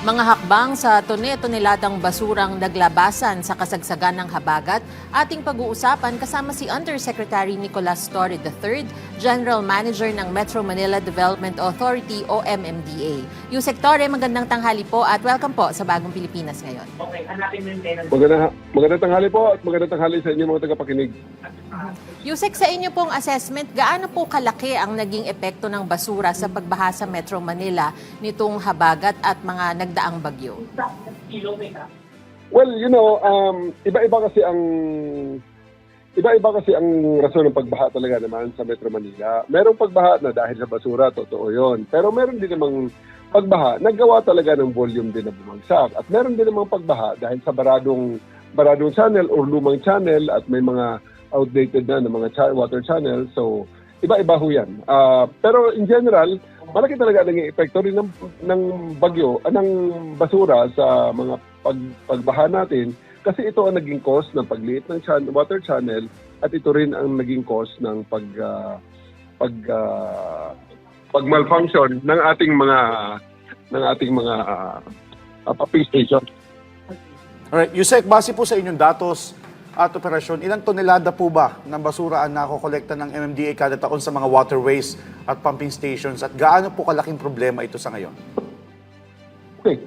Mga hakbang sa tone-toneladang basurang naglabasan sa kasagsagan ng habagat, ating pag-uusapan kasama si Undersecretary Nicolas Torre III, General Manager ng Metro Manila Development Authority o MMDA. Yusek Torre, magandang tanghali po at welcome po sa Bagong Pilipinas ngayon. Okay, hanapin mo yung tenant. Magandang tanghali po at magandang tanghali sa inyo mga tagapakinig. Yusek, sa inyo pong assessment, gaano po kalaki ang naging epekto ng basura sa pagbaha sa Metro Manila nitong habagat at mga nagdaang bagyo? Well, iba-iba kasi ang rason ng pagbaha talaga naman sa Metro Manila. Merong pagbaha na dahil sa basura, totoo 'yon. Pero meron din namang pagbaha naggawa talaga ng volume din na bumagsak. At meron din namang pagbaha dahil sa baradong channel o lumang channel at may mga outdated na ng mga water channel. So, iba-iba ho yan. Pero in general, malaki talaga ang epekto rin ng bagyo, ng basura sa mga pagbaha natin kasi ito ang naging cause ng pagliit ng water channel at ito rin ang naging cause ng pag-malfunction ng ating mga pumping station. Alright, Yusek, base po sa inyong datos at operasyon, ilang tonelada po ba ng basura ang nakokolekta ng MMDA kada taon sa mga waterways at pumping stations at gaano po kalaking problema ito sa ngayon? Okay.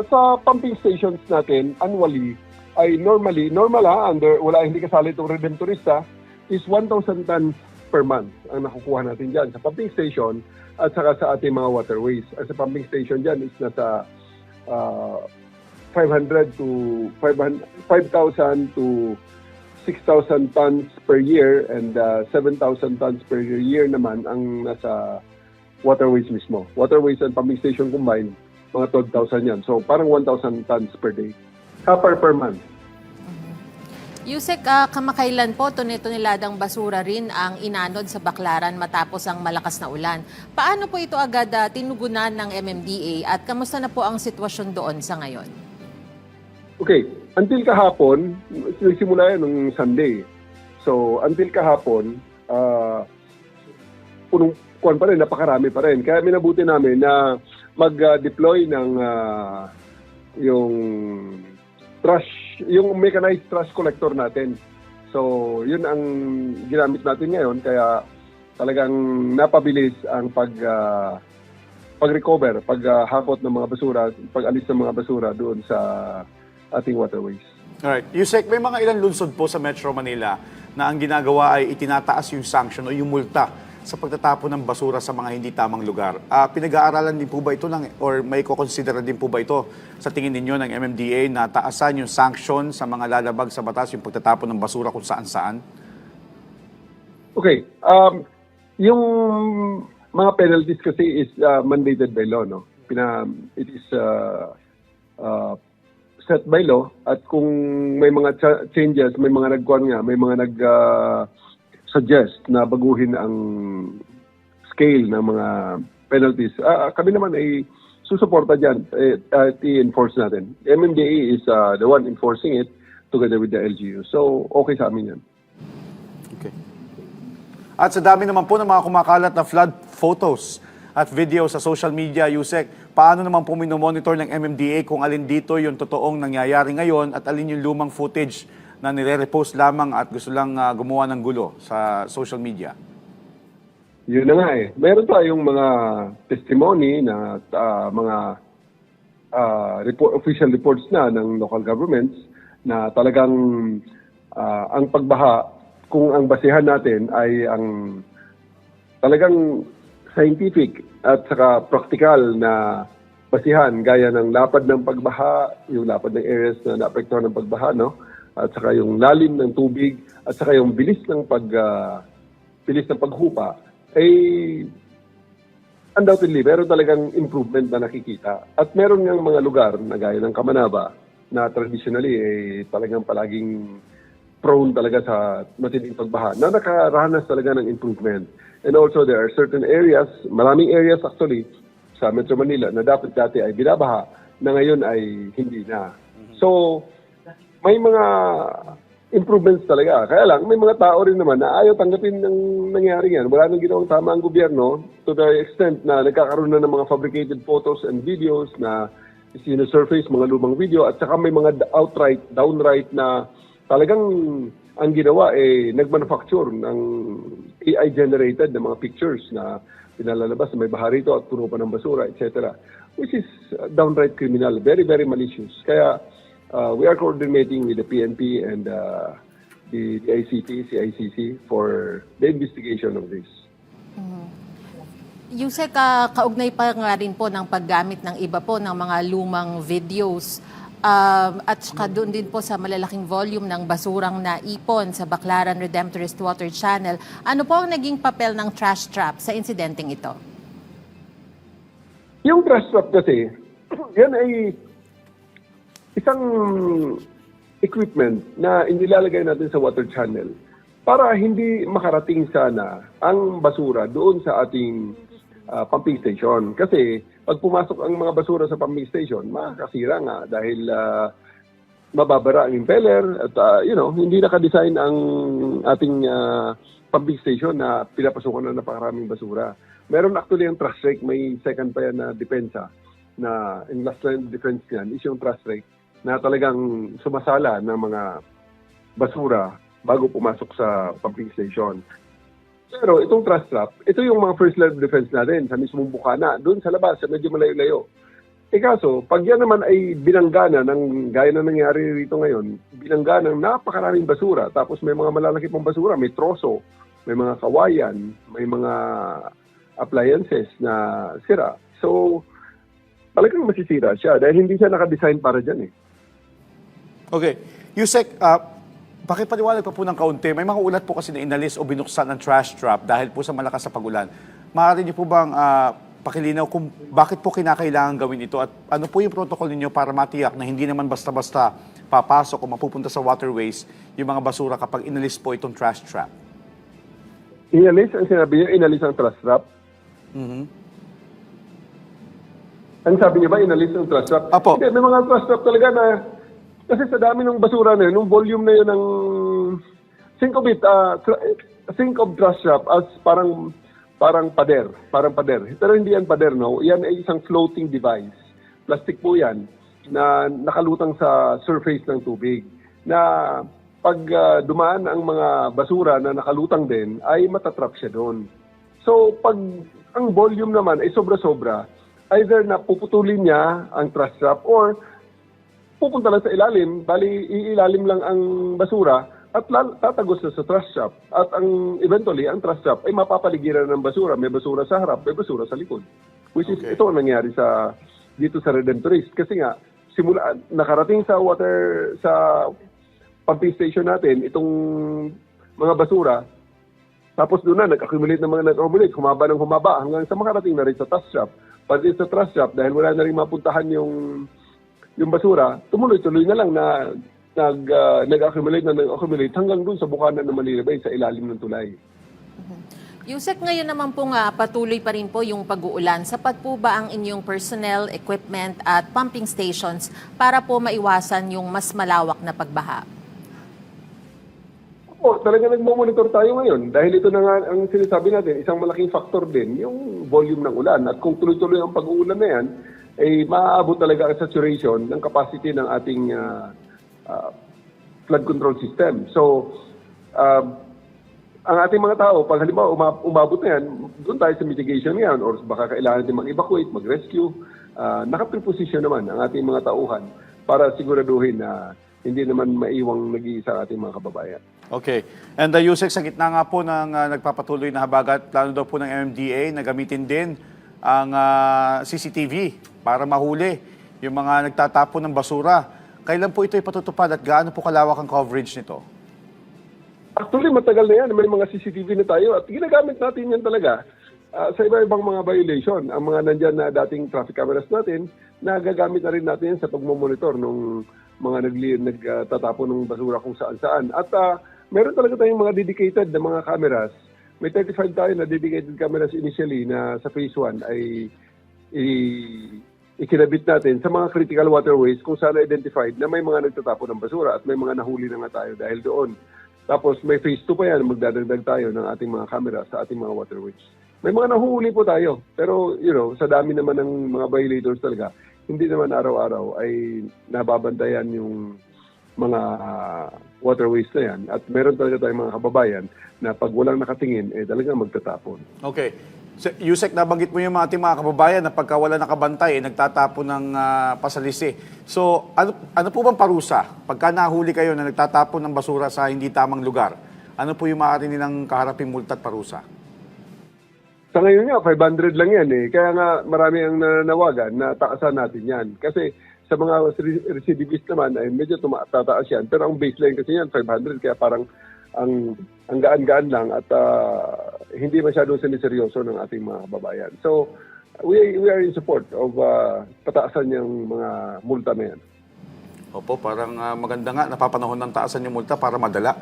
Sa pumping stations natin, annually, ay hindi kasali itong Redemptorista, is 1,000 tons per month ang nakukuha natin dyan sa pumping station at saka sa ating mga waterways. Sa pumping station dyan is nasa 5,000 to 6,000 tons per year and 7,000 tons per year naman ang nasa waterways mismo. Waterways and pumping station combined, mga 12,000 yan. So parang 1,000 tons per day. Per month. Yusek, kamakailan po tone-toneladang basura rin ang inanod sa Baclaran matapos ang malakas na ulan. Paano po ito agad tinugunan ng MMDA at kamusta na po ang sitwasyon doon sa ngayon? Okay, until kahapon, simula yan nung Sunday. So, until kahapon, punong-kuhan pa rin, napakarami pa rin. Kaya minabuti namin na mag-deploy ng yung mechanized trash collector natin. So, yun ang ginamit natin ngayon. Kaya talagang napabilis ang pag-recover, paghakot ng mga basura, pag-alis ng mga basura doon sa ating waterways. Alright. Yusek, may mga ilang lungsod po sa Metro Manila na ang ginagawa ay itinataas yung sanction o yung multa sa pagtatapon ng basura sa mga hindi tamang lugar. Pinag-aaralan din po ba ito or may kukonsidera din po ba ito sa tingin ninyo ng MMDA na taasan yung sanction sa mga lalabag sa batas, yung pagtatapon ng basura kung saan-saan? Okay. Yung mga penalties kasi is mandated by law, no? It is set by law at kung may mga changes, may mga nag-suggest na baguhin ang scale ng mga penalties, kami naman ay susuporta dyan at i-enforce natin. MMDA is the one enforcing it together with the LGU. So, okay sa amin yan. Okay. At sa dami naman po ng mga kumakalat na flood photos at video sa social media, Yusek, paano naman po minomonitor ng MMDA kung alin dito yung totoong nangyayari ngayon at alin yung lumang footage na nire-repost lamang at gusto lang gumawa ng gulo sa social media? Yun na nga eh. Meron tayong mga testimony na official reports na ng local governments na talagang ang pagbaha, kung ang basihan natin ay ang talagang scientific at saka practical na basihan gaya ng lapad ng pagbaha, yung lapad ng areas na naapektuhan ng pagbaha, no? At saka yung lalim ng tubig at saka yung bilis ng paghupa ay undoubtedly meron talagang improvement na nakikita. At meron ng mga lugar na gaya ng Kamanaba na traditionally ay talagang palaging prone talaga sa matinding pagbaha na nakaranas talaga ng improvement. And also, there are certain areas, maraming areas actually, sa Metro Manila na dapat dati ay binabaha, na ngayon ay hindi na. So, may mga improvements talaga. Kaya lang, may mga tao rin naman na ayaw tanggapin ng nangyari yan. Wala nang ginawang tama ang gobyerno to the extent na nagkakaroon na ng mga fabricated photos and videos na sino-surface mga lumang video at saka may mga downright na talagang ang ginawa nagmanufacture ng AI-generated na mga pictures na pinalalabas na may baha rito at puno pa ng basura, etc. Which is downright criminal, very, very malicious. Kaya we are coordinating with the PNP and the ICT, CICC for the investigation of this. Yusek, kaugnay pa nga rin po ng paggamit ng iba po ng mga lumang videos at saka doon din po sa malalaking volume ng basurang naipon sa Baclaran Redemptorist Water Channel. Ano po ang naging papel ng trash trap sa insidenteng ito? Yung trash trap kasi, yan ay isang equipment na inilalagay natin sa water channel para hindi makarating sana ang basura doon sa ating pumping station. Kasi pag pumasok ang mga basura sa pumping station, makakasira nga dahil mababara ang impeller at hindi naka-design ang ating pumping station na pinapasukan na napakaraming basura. Meron actually ang trash rake, may second pa yan na depensa na in last line defense yan is yung trash rake na talagang sumasala ng mga basura bago pumasok sa pumping station. Pero itong trash trap, ito yung mga first line of defense natin sa mismong bukana, doon sa labas, sa medyo malayo-layo. Kaso, pag yan naman ay binanggana ng gaya na nangyari rito ngayon, binanggana ng napakaraming basura, tapos may mga malalaki pang basura, may troso, may mga kawayan, may mga appliances na sira. So, talagang masisira siya dahil hindi siya nakadesign para dyan . Okay. Yusek, pakipaliwanag pa po ng kaunti. May mga ulat po kasi na inalis o binuksan ng trash trap dahil po sa malakas na pagulan. Maaari niyo po bang pakilinaw kung bakit po kinakailangan gawin ito at ano po yung protocol ninyo para matiyak na hindi naman basta-basta papasok o mapupunta sa waterways yung mga basura kapag inalis po itong trash trap? Inalis, ang sinabi niya, inalis ang trash trap. Ang sabi niya ba, inalis ang trash trap? Apo. Hindi, may mga trash trap talaga na kasi sa dami ng basura na yun, yung volume na yun ng think of trash trap as parang pader. Pero hindi yan pader, no? Yan ay isang floating device. Plastic po yan na nakalutang sa surface ng tubig. Na pag dumaan ang mga basura na nakalutang din, ay matatrap siya doon. So, pag ang volume naman ay sobra-sobra, either na puputulin niya ang trash trap or pupunta lang sa ilalim, bali iilalim lang ang basura at tatagos na sa trash trap. At eventually, ang trash trap ay mapapaligiran ng basura. May basura sa harap, may basura sa likod. Which is, ito ang nangyari dito sa Redemptorist. Kasi nga, nakarating sa pumping station natin, itong mga basura, tapos doon na, nag-accumulate humaba ng humaba, hanggang sa makarating na rin sa trash trap. Pati sa trash trap, dahil wala na rin mapuntahan yung basura, tumuloy-tuloy na lang na nag-accumulate hanggang dun sa bukana ng Manila Bay sa ilalim ng tulay. Yusek, ngayon naman po patuloy pa rin po yung pag-uulan. Sapat po ba ang inyong personnel, equipment at pumping stations para po maiwasan yung mas malawak na pagbaha? Talaga nagmo-monitor tayo ngayon dahil ito na nga ang sinasabi natin, isang malaking factor din yung volume ng ulan. At kung tuloy-tuloy ang pag-uulan na yan, ay maaabot talaga ang saturation ng capacity ng ating flood control system. So, ang ating mga tao, pag halimbawa umabot na yan, doon tayo sa mitigation yan or baka kailangan din mag-evacuate, mag-rescue. Nakapreposition naman ang ating mga tauhan para siguraduhin na hindi naman maiwang nag-iisa ating mga kababayan. Okay. And Yusek, sa gitna nga po ng nagpapatuloy na habagat, plano daw po ng MMDA na gamitin din ang CCTV para mahuli yung mga nagtatapon ng basura. Kailan po ito ipatutupad at gaano po kalawak ang coverage nito? Actually, matagal na yan. May mga CCTV na tayo at ginagamit natin yan talaga sa iba-ibang mga violation. Ang mga nandyan na dating traffic cameras natin, nagagamit na rin natin yan sa pagmamonitor ng mga nagtatapon ng basura kung saan-saan. At meron talaga tayong mga dedicated na mga cameras. May 35 tayo na dedicated cameras initially na sa phase 1 ay ikinabit natin sa mga critical waterways kung saan identified na may mga nagtatapon ng basura at may mga nahuli na nga tayo dahil doon. Tapos may phase 2 pa yan, magdadagdag tayo ng ating mga camera sa ating mga waterways. May mga nahuli po tayo, pero sa dami naman ng mga violators talaga, hindi naman araw-araw ay nababantayan yung mga waterways na yan. At meron talaga tayong mga kababayan na pag walang nakatingin, talagang magtatapon. Okay. Yusek, nabanggit mo yung ating mga kababayan na pagka wala nakabantay, nagtatapon ng pasalisi. So, ano po bang parusa? Pagka nahuli kayo na nagtatapon ng basura sa hindi tamang lugar, ano po yung maaari nilang kaharaping multa at parusa? Sa ngayon nga, 500 lang yan eh. Kaya nga marami ang nananawagan na taasan natin yan. Kasi sa mga recidivist naman ay medyo tataas yan. Pero ang baseline kasi yan, 500. Kaya parang ang gaan-gaan lang at hindi masyadong siniseryoso ng ating mga kababayan. So, we are in support of pataasan yung mga multa na yan. Opo, parang maganda nga, napapanahon ng taasan yung multa para madala.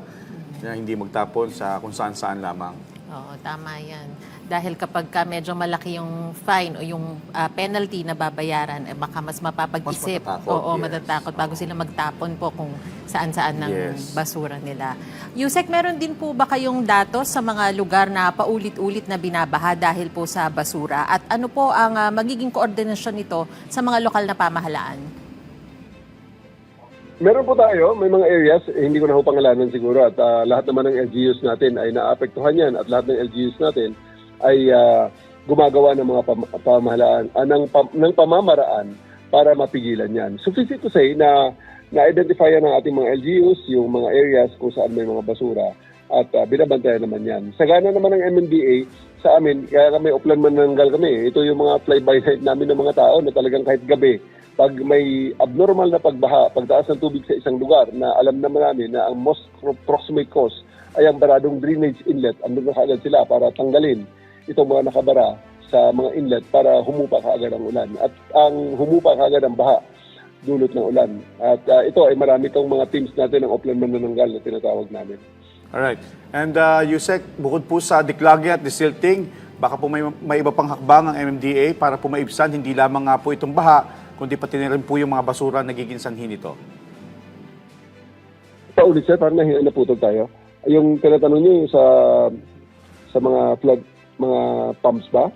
Na hindi magtapon sa kung saan-saan lamang. Oo, tama yan. Dahil kapag medyo malaki yung fine o yung penalty na babayaran, baka mas mapapag-isip. Mas matatakot, Oo, yes. matatakot bago sila magtapon po kung saan-saan ng Yes. basura nila. Yusek, meron din po ba kayong datos sa mga lugar na paulit-ulit na binabaha dahil po sa basura? At ano po ang magiging koordinasyon nito sa mga lokal na pamahalaan? Meron po tayo, may mga areas, hindi ko na ho pangalanan siguro at lahat naman ng LGUs natin ay naapektuhan yan at lahat ng LGUs natin ay gumagawa ng mga pamahalaan, ng pamamaraan para mapigilan yan. Sufficient to say na na-identify ng ating mga LGUs yung mga areas kung saan may mga basura at binabantayan naman yan. Sagana naman ng MMDA sa amin, kaya kami uplan mananggal kami. Ito yung mga fly-by-night namin ng mga tao na talagang kahit gabi, pag may abnormal na pagbaha, pagtaas ng tubig sa isang lugar na alam naman namin na ang most proximate cause ay ang baradong drainage inlet, andun na kaagad sila para tanggalin itong mga nakabara sa mga inlet para humupa kaagad ang ulan. At ang humupa kaagad ang baha, dulot ng ulan. At ito ay marami itong mga teams natin ng Oplan Manananggal na tinatawag namin. Alright. And Yusek, bukod po sa declogging at desilting, baka po may iba pang hakbang ang MMDA para po maibsan hindi lamang nga po itong baha, kundi pati na rin po yung mga basura na nagiging sanhi nito. Paulit sir, parang naputol tayo. Yung tinatanong niyo sa mga flood, mga pumps ba?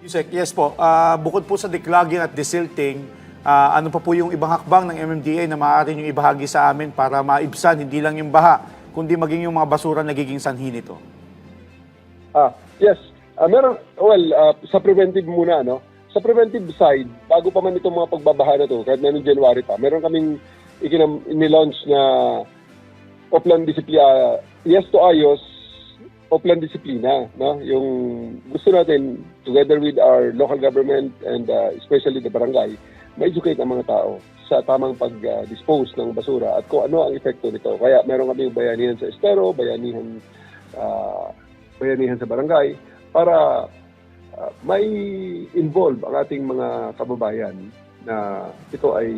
Yusek, yes po. Bukod po sa declogging at desilting, ano pa po yung ibang hakbang ng MMDA na maaari nyo ibahagi sa amin para maibsan hindi lang yung baha, kundi maging yung mga basura nagiging sanhi nito? Yes. Meron, sa preventive muna, no? Sa preventive side, bago pa man itong mga pagbabaha na to, kahit na noong January pa, meron kaming inilaunch na Oplan Disiplina, yes to ayos, Oplan Disiplina, no? Yung gusto natin, together with our local government and especially the barangay, ma-educate ang mga tao sa tamang pag-dispose ng basura at kung ano ang epekto nito. Kaya meron kaming bayanihan sa estero, bayanihan sa barangay, para may involve ang ating mga kababayan na ito ay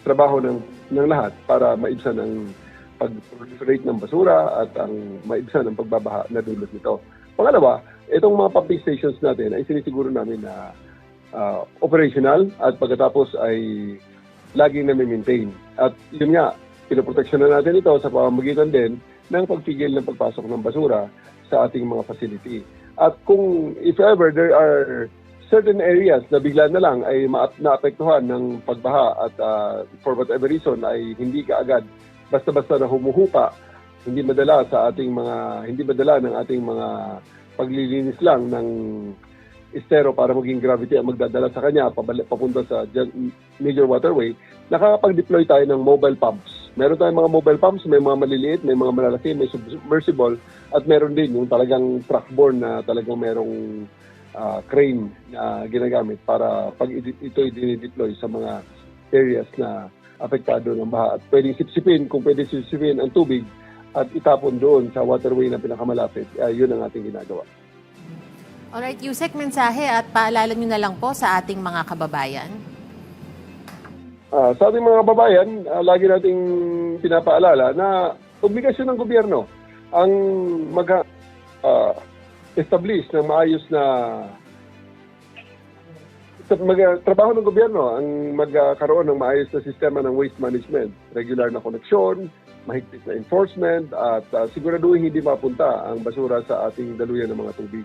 trabaho ng lahat para maibsan ang pag-proliferate ng basura at ang maibsan ang pagbabaha na dulot nito. Pangalawa, itong mga pumping stations natin ay sinisiguro namin na operational at pagkatapos ay laging na-maintain. At yun nga, pinoproteksyon na natin ito sa pamamagitan din ng pagpigil ng pagpasok ng basura sa ating mga facility. At kung if ever there are certain areas na bigla na lang ay naapektuhan ng pagbaha at for whatever reason ay hindi kaagad basta-basta na humuhupa, hindi madala ng ating mga paglilinis lang ng estero para maging gravity ang magdadala sa kanya papunta sa major waterway, nakakapag-deploy tayo ng mobile pumps. Meron tayong mga mobile pumps, may mga maliliit, may mga malalaki, may submersible, at meron din yung talagang truckborne na talagang merong crane na ginagamit para pag ito i-deploy sa mga areas na apektado ng baha. At pwedeng sipsipin, kung pwede sipsipin ang tubig at itapon doon sa waterway na pinakamalapit, yun ang ating ginagawa. Alright, Yusek, mensahe at paalala nyo na lang po sa ating mga kababayan. Sa ating mga kababayan, lagi nating pinapaalala na obligasyon ng gobyerno ang establish ng maayos na trabaho ng gobyerno ang magkaroon ng maayos na sistema ng waste management, regular na koneksyon, mahigpit na enforcement at siguraduhin hindi mapunta ang basura sa ating daluyan ng mga tubig.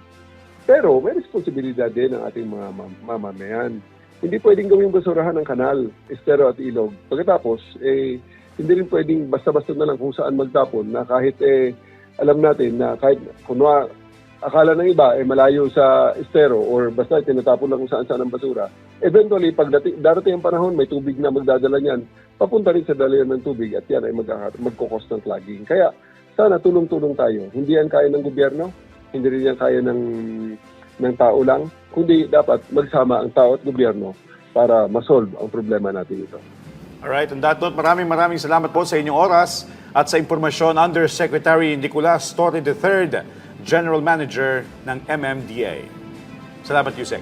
Pero may responsibilidad din ng ating mga mamamayan. hindi pwedeng gawing basurahan ng kanal, estero at ilog. Pagkatapos, hindi rin pwedeng basta-basta na lang kung saan magtapon na kahit alam natin na kahit kunwa akala ng iba malayo sa estero or basta tinatapon lang kung saan-saan ang basura. Eventually, pag darating ang panahon, may tubig na magdadala niyan, papunta rin sa dalayan ng tubig at yan ay magkukos ng clogging. Kaya sana tulong-tulong tayo. Hindi yan kaya ng gobyerno, hindi rin yan kaya ng tao lang, kundi dapat magsama ang tao at gobyerno para masolve ang problema natin ito. Alright, on that note, maraming salamat po sa inyong oras at sa impormasyon Undersecretary Nicolas Torre III, General Manager ng MMDA. Salamat, Yusek.